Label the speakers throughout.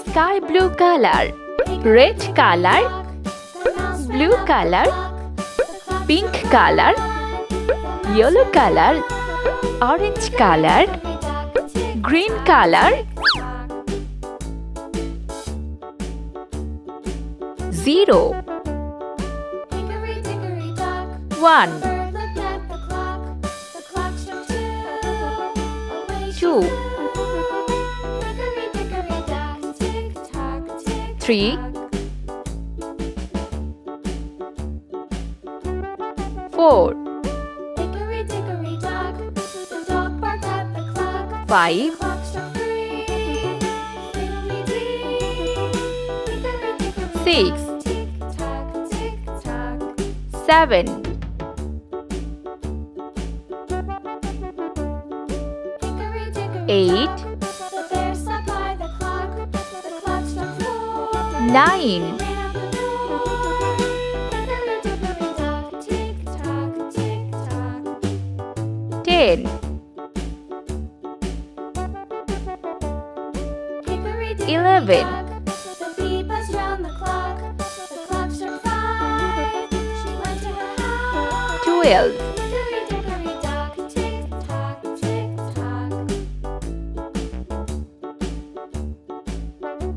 Speaker 1: Sky blue color, red color, blue color, pink color, yellow color, orange color, green color. 0 1 2 3 4 5 6 7 8 9 10 11 12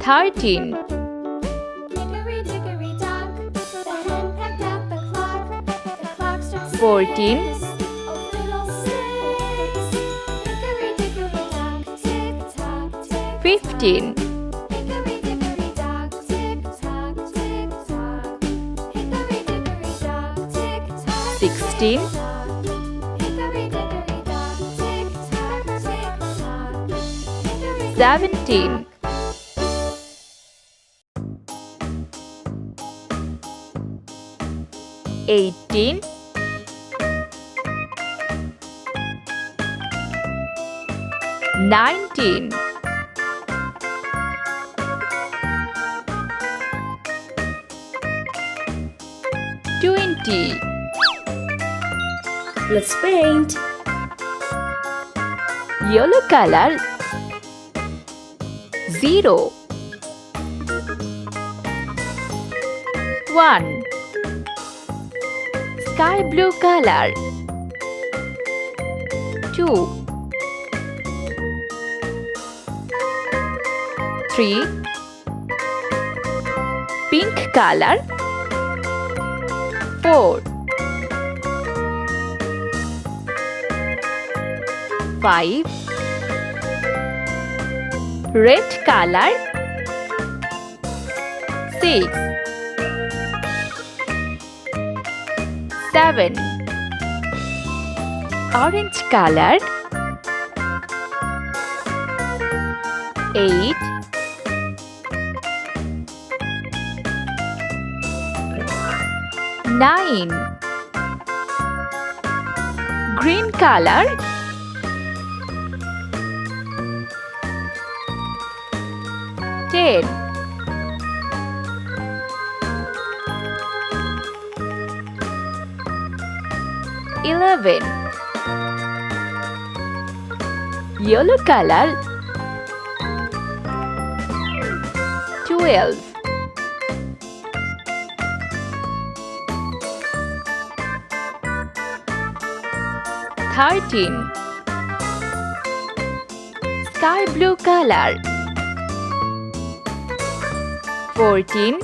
Speaker 1: 13 14 15 16 17 18 19 20
Speaker 2: Let's paint.
Speaker 1: Yellow color 0 1 Sky blue color 2 3 Pink color 4 5 Red color 6 7 Orange color 8 9 Green color 10 11 Yellow color 12 13 Sky blue color 14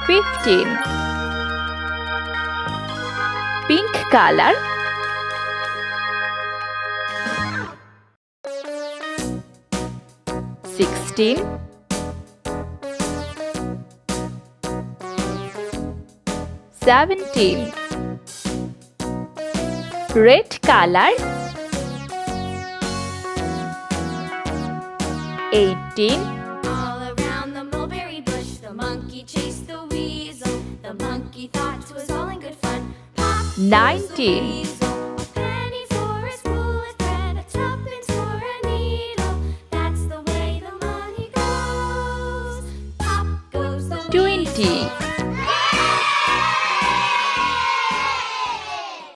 Speaker 1: 15 Pink color 16 17 Red color 18
Speaker 3: All around the mulberry bush, the monkey chased the weasel. The monkey thought 'twas all in good fun. Pop goes the
Speaker 1: 19
Speaker 3: weasel.